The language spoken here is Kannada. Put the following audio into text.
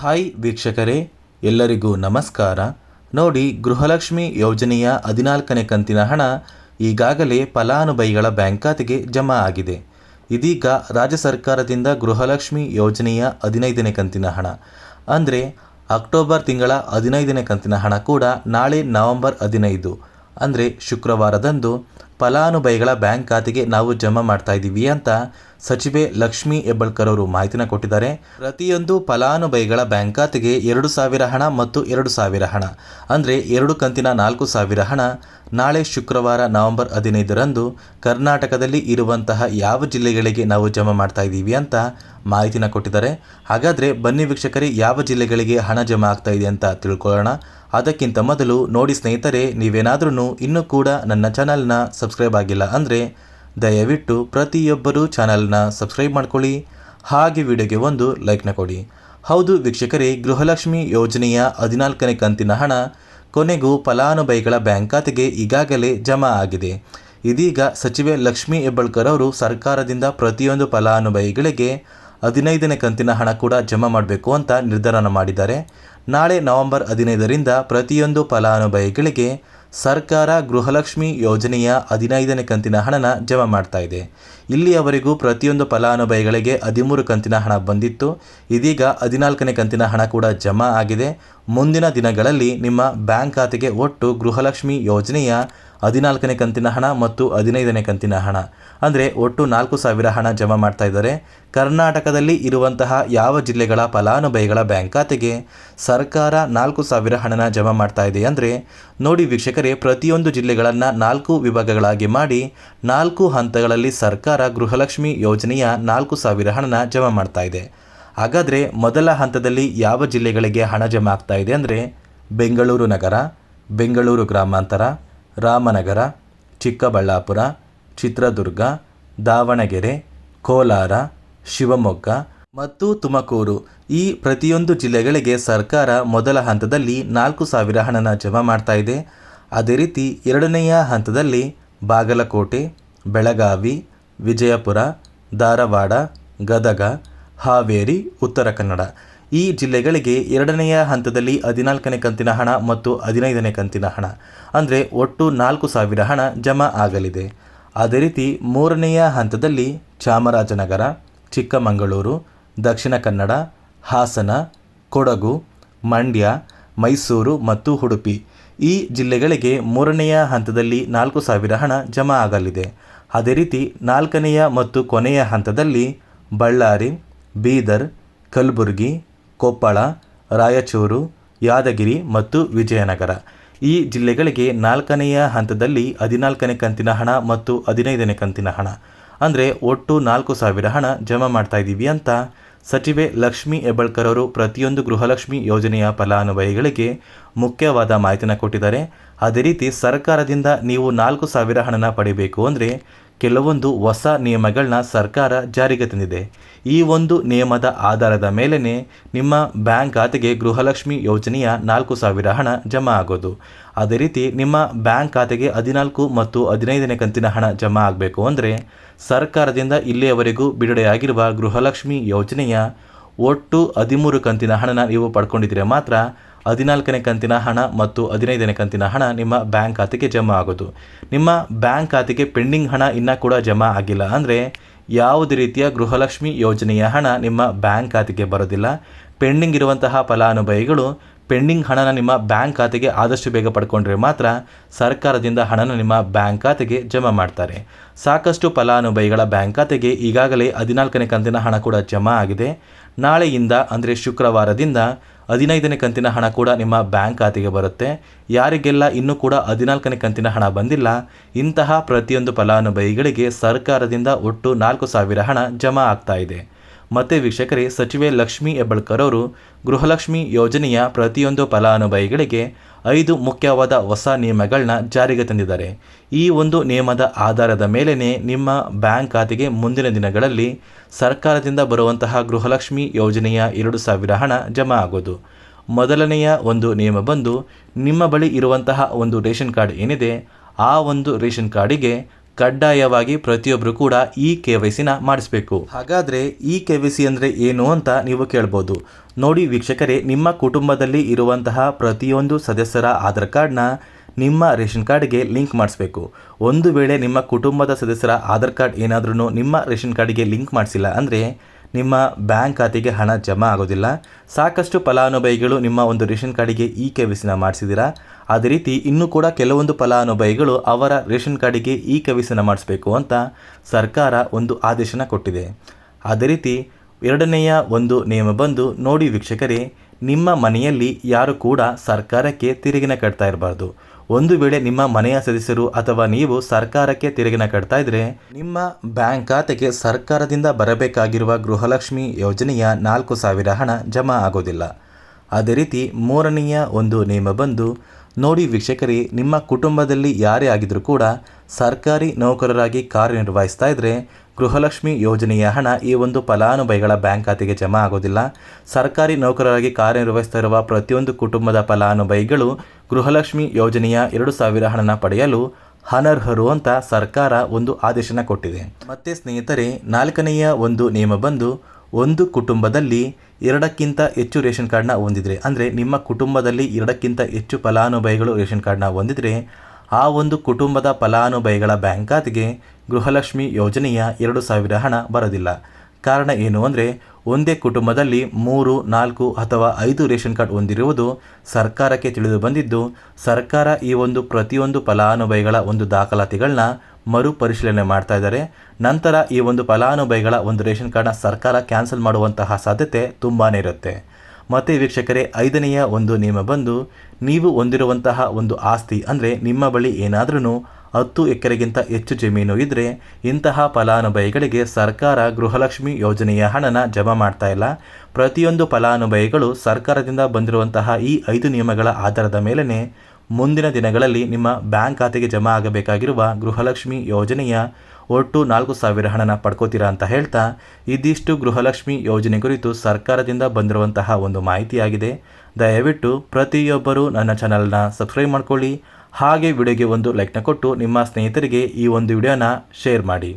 ಹಾಯ್ ವೀಕ್ಷಕರೇ, ಎಲ್ಲರಿಗೂ ನಮಸ್ಕಾರ. ನೋಡಿ, ಗೃಹಲಕ್ಷ್ಮಿ ಯೋಜನೆಯ 14ನೇ ಕಂತಿನ ಹಣ ಈಗಾಗಲೇ ಫಲಾನುಭವಿಗಳ ಬ್ಯಾಂಕ್ ಖಾತೆಗೆ ಜಮಾ ಆಗಿದೆ. ಇದೀಗ ರಾಜ್ಯ ಸರ್ಕಾರದಿಂದ ಗೃಹಲಕ್ಷ್ಮಿ ಯೋಜನೆಯ 15ನೇ ಕಂತಿನ ಹಣ ಅಂದರೆ ಅಕ್ಟೋಬರ್ ತಿಂಗಳ 15ನೇ ಕಂತಿನ ಹಣ ಕೂಡ ನಾಳೆ ನವೆಂಬರ್ 15 ಅಂದರೆ ಶುಕ್ರವಾರದಂದು ಫಲಾನುಭವಿಗಳ ಬ್ಯಾಂಕ್ ಖಾತೆಗೆ ನಾವು ಜಮಾ ಮಾಡ್ತಾ ಇದ್ದೀವಿ ಅಂತ ಸಚಿವೆ ಲಕ್ಷ್ಮೀ ಹೆಬ್ಬಾಳ್ಕರ್ ಅವರು ಮಾಹಿತಿನ ಕೊಟ್ಟಿದ್ದಾರೆ. ಪ್ರತಿಯೊಂದು ಫಲಾನುಭವಿಗಳ ಬ್ಯಾಂಕ್ ಖಾತೆಗೆ 2,000 ಹಣ ಮತ್ತು 2,000 ಹಣ ಅಂದರೆ 2 ಕಂತಿನ 4,000 ಹಣ ನಾಳೆ ಶುಕ್ರವಾರ ನವೆಂಬರ್ 15ರಂದು ಕರ್ನಾಟಕದಲ್ಲಿ ಇರುವಂತಹ ಯಾವ ಜಿಲ್ಲೆಗಳಿಗೆ ನಾವು ಜಮಾ ಮಾಡ್ತಾ ಇದ್ದೀವಿ ಅಂತ ಮಾಹಿತಿನ ಕೊಟ್ಟಿದ್ದಾರೆ. ಹಾಗಾದರೆ ಬನ್ನಿ ವೀಕ್ಷಕರೇ, ಯಾವ ಜಿಲ್ಲೆಗಳಿಗೆ ಹಣ ಜಮಾ ಆಗ್ತಾ ಇದೆ ಅಂತ ತಿಳ್ಕೊಳ್ಳೋಣ. ಅದಕ್ಕಿಂತ ಮೊದಲು ನೋಡಿ ಸ್ನೇಹಿತರೆ, ನೀವೇನಾದ್ರೂ ಇನ್ನೂ ಕೂಡ ನನ್ನ ಚಾನಲ್ನ ಸಬ್ಸ್ಕ್ರೈಬ್ ಆಗಿಲ್ಲ ಅಂದರೆ ದಯವಿಟ್ಟು ಪ್ರತಿಯೊಬ್ಬರೂ ಚಾನಲ್ನ ಸಬ್ಸ್ಕ್ರೈಬ್ ಮಾಡ್ಕೊಳ್ಳಿ, ಹಾಗೆ ವಿಡಿಯೋಗೆ ಒಂದು ಲೈಕ್ನ ಕೊಡಿ. ಹೌದು ವೀಕ್ಷಕರೇ, ಗೃಹಲಕ್ಷ್ಮಿ ಯೋಜನೆಯ 14ನೇ ಕಂತಿನ ಹಣ ಕೊನೆಗೂ ಫಲಾನುಭವಿಗಳ ಬ್ಯಾಂಕ್ ಖಾತೆಗೆ ಈಗಾಗಲೇ ಜಮಾ ಆಗಿದೆ. ಇದೀಗ ಸಚಿವೆ ಲಕ್ಷ್ಮೀ ಹೆಬ್ಬಾಳ್ಕರ್ ಅವರು ಸರ್ಕಾರದಿಂದ ಪ್ರತಿಯೊಂದು ಫಲಾನುಭವಿಗಳಿಗೆ 15ನೇ ಕಂತಿನ ಹಣ ಕೂಡ ಜಮಾ ಮಾಡಬೇಕು ಅಂತ ನಿರ್ಧಾರ ಮಾಡಿದ್ದಾರೆ. ನಾಳೆ ನವೆಂಬರ್ 15ರಿಂದ ಪ್ರತಿಯೊಂದು ಫಲಾನುಭವಿಗಳಿಗೆ ಸರ್ಕಾರ ಗೃಹಲಕ್ಷ್ಮಿ ಯೋಜನೆಯ 15ನೇ ಕಂತಿನ ಹಣನ ಜಮಾ ಮಾಡ್ತಾ ಇದೆ. ಇಲ್ಲಿಯವರೆಗೂ ಪ್ರತಿಯೊಂದು ಫಲಾನುಭವಿಗಳಿಗೆ 13 ಕಂತಿನ ಹಣ ಬಂದಿತ್ತು. ಇದೀಗ 14ನೇ ಕಂತಿನ ಹಣ ಕೂಡ ಜಮಾ ಆಗಿದೆ. ಮುಂದಿನ ದಿನಗಳಲ್ಲಿ ನಿಮ್ಮ ಬ್ಯಾಂಕ್ ಖಾತೆಗೆ ಒಟ್ಟು ಗೃಹಲಕ್ಷ್ಮಿ ಯೋಜನೆಯ 14ನೇ ಕಂತಿನ ಹಣ ಮತ್ತು 15ನೇ ಕಂತಿನ ಹಣ ಅಂದರೆ ಒಟ್ಟು 4,000 ಹಣ ಜಮಾ ಮಾಡ್ತಾ ಇದ್ದಾರೆ. ಕರ್ನಾಟಕದಲ್ಲಿ ಇರುವಂತಹ ಯಾವ ಜಿಲ್ಲೆಗಳ ಫಲಾನುಭವಿಗಳ ಬ್ಯಾಂಕ್ ಖಾತೆಗೆ ಸರ್ಕಾರ 4,000 ಹಣನ ಜಮಾ ಮಾಡ್ತಾ ಇದೆ ಅಂದರೆ ನೋಡಿ ವೀಕ್ಷಕರೇ, ಪ್ರತಿಯೊಂದು ಜಿಲ್ಲೆಗಳನ್ನು 4 ವಿಭಾಗಗಳಾಗಿ ಮಾಡಿ 4 ಹಂತಗಳಲ್ಲಿ ಸರ್ಕಾರ ಗೃಹಲಕ್ಷ್ಮಿ ಯೋಜನೆಯ 4,000 ಹಣನ ಜಮಾ ಮಾಡ್ತಾ ಇದೆ. ಹಾಗಾದರೆ ಮೊದಲ ಹಂತದಲ್ಲಿ ಯಾವ ಜಿಲ್ಲೆಗಳಿಗೆ ಹಣ ಜಮಾ ಆಗ್ತಾ ಇದೆ ಅಂದರೆ ಬೆಂಗಳೂರು ನಗರ, ಬೆಂಗಳೂರು ಗ್ರಾಮಾಂತರ, ರಾಮನಗರ, ಚಿಕ್ಕಬಳ್ಳಾಪುರ, ಚಿತ್ರದುರ್ಗ, ದಾವಣಗೆರೆ, ಕೋಲಾರ, ಶಿವಮೊಗ್ಗ ಮತ್ತು ತುಮಕೂರು. ಈ ಪ್ರತಿಯೊಂದು ಜಿಲ್ಲೆಗಳಿಗೆ ಸರ್ಕಾರ ಮೊದಲ ಹಂತದಲ್ಲಿ 4,000 ಹಣನ ಜಮಾ ಮಾಡ್ತಾ ಇದೆ. ಅದೇ ರೀತಿ ಎರಡನೆಯ ಹಂತದಲ್ಲಿ ಬಾಗಲಕೋಟೆ, ಬೆಳಗಾವಿ, ವಿಜಯಪುರ, ಧಾರವಾಡ, ಗದಗ, ಹಾವೇರಿ, ಉತ್ತರ ಕನ್ನಡ ಈ ಜಿಲ್ಲೆಗಳಿಗೆ ಎರಡನೆಯ ಹಂತದಲ್ಲಿ 14ನೇ ಕಂತಿನ ಹಣ ಮತ್ತು 15ನೇ ಕಂತಿನ ಹಣ ಅಂದರೆ ಒಟ್ಟು 4,000 ಹಣ ಜಮಾ ಆಗಲಿದೆ. ಅದೇ ರೀತಿ ಮೂರನೆಯ ಹಂತದಲ್ಲಿ ಚಾಮರಾಜನಗರ, ಚಿಕ್ಕಮಗಳೂರು, ದಕ್ಷಿಣ ಕನ್ನಡ, ಹಾಸನ, ಕೊಡಗು, ಮಂಡ್ಯ, ಮೈಸೂರು ಮತ್ತು ಉಡುಪಿ ಈ ಜಿಲ್ಲೆಗಳಿಗೆ ಮೂರನೆಯ ಹಂತದಲ್ಲಿ 4,000 ಹಣ ಜಮಾ ಆಗಲಿದೆ. ಅದೇ ರೀತಿ ನಾಲ್ಕನೆಯ ಮತ್ತು ಕೊನೆಯ ಹಂತದಲ್ಲಿ ಬಳ್ಳಾರಿ, ಬೀದರ್, ಕಲಬುರಗಿ, ಕೊಪ್ಪಳ, ರಾಯಚೂರು, ಯಾದಗಿರಿ ಮತ್ತು ವಿಜಯನಗರ ಈ ಜಿಲ್ಲೆಗಳಿಗೆ 4ನೆಯ ಹಂತದಲ್ಲಿ 14ನೇ ಕಂತಿನ ಹಣ ಮತ್ತು 15ನೇ ಕಂತಿನ ಹಣ ಅಂದರೆ ಒಟ್ಟು 4,000 ಹಣ ಜಮಾ ಮಾಡ್ತಾ ಇದ್ದೀವಿ ಅಂತ ಸಚಿವೆ ಲಕ್ಷ್ಮೀ ಹೆಬ್ಬಾಳ್ಕರ್ ಅವರು ಪ್ರತಿಯೊಂದು ಗೃಹಲಕ್ಷ್ಮಿ ಯೋಜನೆಯ ಫಲಾನುಭವಿಗಳಿಗೆ ಮುಖ್ಯವಾದ ಮಾಹಿತಿನ ಕೊಟ್ಟಿದ್ದಾರೆ. ಅದೇ ರೀತಿ ಸರ್ಕಾರದಿಂದ ನೀವು 4,000 ಹಣನ ಪಡಿಬೇಕು ಅಂದರೆ ಕೆಲವೊಂದು ಹೊಸ ನಿಯಮಗಳನ್ನ ಸರ್ಕಾರ ಜಾರಿಗೆ ತಂದಿದೆ. ಈ ಒಂದು ನಿಯಮದ ಆಧಾರದ ಮೇಲೇ ನಿಮ್ಮ ಬ್ಯಾಂಕ್ ಖಾತೆಗೆ ಗೃಹಲಕ್ಷ್ಮಿ ಯೋಜನೆಯ 4,000 ಹಣ ಜಮಾ ಆಗೋದು. ಅದೇ ರೀತಿ ನಿಮ್ಮ ಬ್ಯಾಂಕ್ ಖಾತೆಗೆ 14 ಮತ್ತು 15ನೇ ಕಂತಿನ ಹಣ ಜಮಾ ಆಗಬೇಕು ಅಂದರೆ ಸರ್ಕಾರದಿಂದ ಇಲ್ಲಿಯವರೆಗೂ ಬಿಡುಗಡೆಯಾಗಿರುವ ಗೃಹಲಕ್ಷ್ಮಿ ಯೋಜನೆಯ ಒಟ್ಟು 13 ಕಂತಿನ ಹಣನ ನೀವು ಪಡ್ಕೊಂಡಿದ್ದೀರಾ ಮಾತ್ರ 14ನೇ ಕಂತಿನ ಹಣ ಮತ್ತು 15ನೇ ಕಂತಿನ ಹಣ ನಿಮ್ಮ ಬ್ಯಾಂಕ್ ಖಾತೆಗೆ ಜಮಾ ಆಗೋದು. ನಿಮ್ಮ ಬ್ಯಾಂಕ್ ಖಾತೆಗೆ ಪೆಂಡಿಂಗ್ ಹಣ ಇನ್ನೂ ಕೂಡ ಜಮಾ ಆಗಿಲ್ಲ ಅಂದರೆ ಯಾವುದೇ ರೀತಿಯ ಗೃಹಲಕ್ಷ್ಮಿ ಯೋಜನೆಯ ಹಣ ನಿಮ್ಮ ಬ್ಯಾಂಕ್ ಖಾತೆಗೆ ಬರೋದಿಲ್ಲ. ಪೆಂಡಿಂಗ್ ಇರುವಂತಹ ಫಲಾನುಭವಿಗಳು ಪೆಂಡಿಂಗ್ ಹಣನ ನಿಮ್ಮ ಬ್ಯಾಂಕ್ ಖಾತೆಗೆ ಆದಷ್ಟು ಬೇಗ ಪಡ್ಕೊಂಡ್ರೆ ಮಾತ್ರ ಸರ್ಕಾರದಿಂದ ಹಣನ ನಿಮ್ಮ ಬ್ಯಾಂಕ್ ಖಾತೆಗೆ ಜಮಾ ಮಾಡ್ತಾರೆ. ಸಾಕಷ್ಟು ಫಲಾನುಭವಿಗಳ ಬ್ಯಾಂಕ್ ಖಾತೆಗೆ ಈಗಾಗಲೇ 14ನೇ ಕಂತಿನ ಹಣ ಕೂಡ ಜಮಾ ಆಗಿದೆ. ನಾಳೆಯಿಂದ ಅಂದರೆ ಶುಕ್ರವಾರದಿಂದ 15ನೇ ಕಂತಿನ ಹಣ ಕೂಡ ನಿಮ್ಮ ಬ್ಯಾಂಕ್ ಖಾತೆಗೆ ಬರುತ್ತೆ. ಯಾರಿಗೆಲ್ಲ ಇನ್ನೂ ಕೂಡ 14ನೇ ಕಂತಿನ ಹಣ ಬಂದಿಲ್ಲ ಇಂತಹ ಪ್ರತಿಯೊಂದು ಫಲಾನುಭವಿಗಳಿಗೆ ಸರ್ಕಾರದಿಂದ ಒಟ್ಟು 4,000 ಹಣ ಜಮಾ ಆಗ್ತಾ ಇದೆ. ಮತ್ತೆ ವೀಕ್ಷಕರೇ, ಸಚಿವೆ ಲಕ್ಷ್ಮೀ ಹೆಬ್ಬಾಳ್ಕರ್ ಅವರು ಗೃಹಲಕ್ಷ್ಮಿ ಯೋಜನೆಯ ಪ್ರತಿಯೊಂದು ಫಲಾನುಭವಿಗಳಿಗೆ 5 ಮುಖ್ಯವಾದ ಹೊಸ ನಿಯಮಗಳನ್ನ ಜಾರಿಗೆ ತಂದಿದ್ದಾರೆ. ಈ ಒಂದು ನಿಯಮದ ಆಧಾರದ ಮೇಲೇ ನಿಮ್ಮ ಬ್ಯಾಂಕ್ ಖಾತೆಗೆ ಮುಂದಿನ ದಿನಗಳಲ್ಲಿ ಸರ್ಕಾರದಿಂದ ಬರುವಂತಹ ಗೃಹಲಕ್ಷ್ಮಿ ಯೋಜನೆಯ 2,000 ಹಣ ಜಮಾ ಆಗೋದು. ಮೊದಲನೆಯ ಒಂದು ನಿಯಮ ಬಂದು ನಿಮ್ಮ ಬಳಿ ಇರುವಂತಹ ಒಂದು ರೇಷನ್ ಕಾರ್ಡ್ ಏನಿದೆ ಆ ಒಂದು ರೇಷನ್ ಕಾರ್ಡಿಗೆ ಕಡ್ಡಾಯವಾಗಿ ಪ್ರತಿಯೊಬ್ಬರು ಕೂಡ ಈ KYCನ ಮಾಡಿಸಬೇಕು. ಹಾಗಾದರೆ ಈ KYC ಅಂದರೆ ಏನು ಅಂತ ನೀವು ಕೇಳ್ಬೋದು. ನೋಡಿ ವೀಕ್ಷಕರೇ, ನಿಮ್ಮ ಕುಟುಂಬದಲ್ಲಿ ಇರುವಂತಹ ಪ್ರತಿಯೊಂದು ಸದಸ್ಯರ ಆಧಾರ್ ಕಾರ್ಡ್ನ ನಿಮ್ಮ ರೇಷನ್ ಕಾರ್ಡ್ಗೆ ಲಿಂಕ್ ಮಾಡಿಸ್ಬೇಕು. ಒಂದು ವೇಳೆ ನಿಮ್ಮ ಕುಟುಂಬದ ಸದಸ್ಯರ ಆಧಾರ್ ಕಾರ್ಡ್ ಏನಾದ್ರೂ ನಿಮ್ಮ ರೇಷನ್ ಕಾರ್ಡ್ಗೆ ಲಿಂಕ್ ಮಾಡಿಸಿಲ್ಲ ಅಂದರೆ ನಿಮ್ಮ ಬ್ಯಾಂಕ್ ಖಾತೆಗೆ ಹಣ ಜಮಾ ಆಗೋದಿಲ್ಲ. ಸಾಕಷ್ಟು ಫಲಾನುಭವಿಗಳು ನಿಮ್ಮ ಒಂದು ರೇಷನ್ ಕಾರ್ಡಿಗೆ ಈ KYCನ ಮಾಡಿಸಿದ್ದೀರಾ. ಅದೇ ರೀತಿ ಇನ್ನೂ ಕೂಡ ಕೆಲವೊಂದು ಫಲಾನುಭವಿಗಳು ಅವರ ರೇಷನ್ ಕಾರ್ಡಿಗೆ ಈ KYCನ ಮಾಡಿಸ್ಬೇಕು ಅಂತ ಸರ್ಕಾರ ಒಂದು ಆದೇಶನ ಕೊಟ್ಟಿದೆ. ಅದೇ ರೀತಿ ಎರಡನೆಯ ಒಂದು ನಿಯಮ ಬಂದು, ನೋಡಿ ವೀಕ್ಷಕರೇ, ನಿಮ್ಮ ಮನೆಯಲ್ಲಿ ಯಾರು ಕೂಡ ಸರ್ಕಾರಕ್ಕೆ ತೆರಿಗೆನ ಕಟ್ತಾ ಇರಬಾರ್ದು. ಒಂದು ವೇಳೆ ನಿಮ್ಮ ಮನೆಯ ಸದಸ್ಯರು ಅಥವಾ ನೀವು ಸರ್ಕಾರಕ್ಕೆ ತೆರಿಗೆನ ಕಟ್ತಾ ಇದ್ರೆ ನಿಮ್ಮ ಬ್ಯಾಂಕ್ ಖಾತೆಗೆ ಸರ್ಕಾರದಿಂದ ಬರಬೇಕಾಗಿರುವ ಗೃಹಲಕ್ಷ್ಮಿ ಯೋಜನೆಯ 4,000 ಹಣ ಜಮಾ ಆಗೋದಿಲ್ಲ. ಅದೇ ರೀತಿ ಮೂರನೆಯ ಒಂದು ನಿಯಮ ಬಂದು, ನೋಡಿ ವೀಕ್ಷಕರೇ, ನಿಮ್ಮ ಕುಟುಂಬದಲ್ಲಿ ಯಾರೇ ಆಗಿದ್ರೂ ಕೂಡ ಸರ್ಕಾರಿ ನೌಕರರಾಗಿ ಕಾರ್ಯನಿರ್ವಹಿಸ್ತಾ ಇದ್ದರೆ ಗೃಹಲಕ್ಷ್ಮಿ ಯೋಜನೆಯ ಹಣ ಈ ಒಂದು ಫಲಾನುಭವಿಗಳ ಬ್ಯಾಂಕ್ ಖಾತೆಗೆ ಜಮಾ ಆಗೋದಿಲ್ಲ. ಸರ್ಕಾರಿ ನೌಕರರಾಗಿ ಕಾರ್ಯನಿರ್ವಹಿಸ್ತಾ ಇರುವ ಪ್ರತಿಯೊಂದು ಕುಟುಂಬದ ಫಲಾನುಭವಿಗಳು ಗೃಹಲಕ್ಷ್ಮಿ ಯೋಜನೆಯ 2,000 ಹಣನ ಪಡೆಯಲು ಅನರ್ಹರು ಅಂತ ಸರ್ಕಾರ ಒಂದು ಆದೇಶನ ಕೊಟ್ಟಿದೆ. ಮತ್ತೆ ಸ್ನೇಹಿತರೆ, ನಾಲ್ಕನೆಯ ಒಂದು ನಿಯಮ ಬಂದು, ಒಂದು ಕುಟುಂಬದಲ್ಲಿ 2ಕ್ಕಿಂತ ಹೆಚ್ಚು ರೇಷನ್ ಕಾರ್ಡ್ನ ಹೊಂದಿದ್ರೆ, ಅಂದರೆ ನಿಮ್ಮ ಕುಟುಂಬದಲ್ಲಿ 2ಕ್ಕಿಂತ ಹೆಚ್ಚು ಫಲಾನುಭವಿಗಳು ರೇಷನ್ ಕಾರ್ಡ್ನ ಹೊಂದಿದ್ರೆ ಆ ಒಂದು ಕುಟುಂಬದ ಫಲಾನುಭವಿಗಳ ಬ್ಯಾಂಕ್ ಖಾತೆಗೆ ಗೃಹಲಕ್ಷ್ಮಿ ಯೋಜನೆಯ 2,000 ಹಣ ಬರೋದಿಲ್ಲ. ಕಾರಣ ಏನು ಅಂದರೆ, ಒಂದೇ ಕುಟುಂಬದಲ್ಲಿ 3, 4 ಅಥವಾ 5 ರೇಷನ್ ಕಾರ್ಡ್ ಹೊಂದಿರುವುದು ಸರ್ಕಾರಕ್ಕೆ ತಿಳಿದು ಬಂದಿದ್ದು, ಸರ್ಕಾರ ಈ ಒಂದು ಪ್ರತಿಯೊಂದು ಫಲಾನುಭವಿಗಳ ಒಂದು ದಾಖಲಾತಿಗಳನ್ನ ಮರುಪರಿಶೀಲನೆ ಮಾಡ್ತಾ ಇದ್ದಾರೆ. ನಂತರ ಈ ಒಂದು ಫಲಾನುಭವಿಗಳ ಒಂದು ರೇಷನ್ ಕಾರ್ಡ್ನ ಸರ್ಕಾರ ಕ್ಯಾನ್ಸಲ್ ಮಾಡುವಂತಹ ಸಾಧ್ಯತೆ ತುಂಬಾ ಇರುತ್ತೆ. ಮತ್ತು ವೀಕ್ಷಕರೇ, ಐದನೆಯ ಒಂದು ನಿಯಮ ಬಂದು, ನೀವು ಹೊಂದಿರುವಂತಹ ಒಂದು ಆಸ್ತಿ, ಅಂದರೆ ನಿಮ್ಮ ಬಳಿ ಏನಾದ್ರೂ 10 ಎಕರೆಗಿಂತ ಹೆಚ್ಚು ಜಮೀನು ಇದ್ದರೆ ಇಂತಹ ಫಲಾನುಭವಿಗಳಿಗೆ ಸರ್ಕಾರ ಗೃಹಲಕ್ಷ್ಮಿ ಯೋಜನೆಯ ಹಣನ ಜಮಾ ಮಾಡ್ತಾ ಇಲ್ಲ. ಪ್ರತಿಯೊಂದು ಫಲಾನುಭವಿಗಳು ಸರ್ಕಾರದಿಂದ ಬಂದಿರುವಂತಹ ಈ 5 ನಿಯಮಗಳ ಆಧಾರದ ಮೇಲೇ ಮುಂದಿನ ದಿನಗಳಲ್ಲಿ ನಿಮ್ಮ ಬ್ಯಾಂಕ್ ಖಾತೆಗೆ ಜಮಾ ಆಗಬೇಕಾಗಿರುವ ಗೃಹಲಕ್ಷ್ಮಿ ಯೋಜನೆಯ ಒಟ್ಟು 4,000 ಹಣನ ಪಡ್ಕೋತೀರಾ ಅಂತ ಹೇಳ್ತಾ, ಇದಿಷ್ಟು ಗೃಹಲಕ್ಷ್ಮಿ ಯೋಜನೆ ಕುರಿತು ಸರ್ಕಾರದಿಂದ ಬಂದಿರುವಂತಹ ಒಂದು ಮಾಹಿತಿಯಾಗಿದೆ. ದಯವಿಟ್ಟು ಪ್ರತಿಯೊಬ್ಬರೂ ನನ್ನ ಚಾನಲ್ನ ಸಬ್ಸ್ಕ್ರೈಬ್ ಮಾಡ್ಕೊಳ್ಳಿ. ಹಾಗೆ ವಿಡಿಯೋಗೆ ಒಂದು ಲೈಕ್ನ ಕೊಟ್ಟು ನಿಮ್ಮ ಸ್ನೇಹಿತರಿಗೆ ಈ ಒಂದು ವಿಡಿಯೋನ ಶೇರ್ ಮಾಡಿ.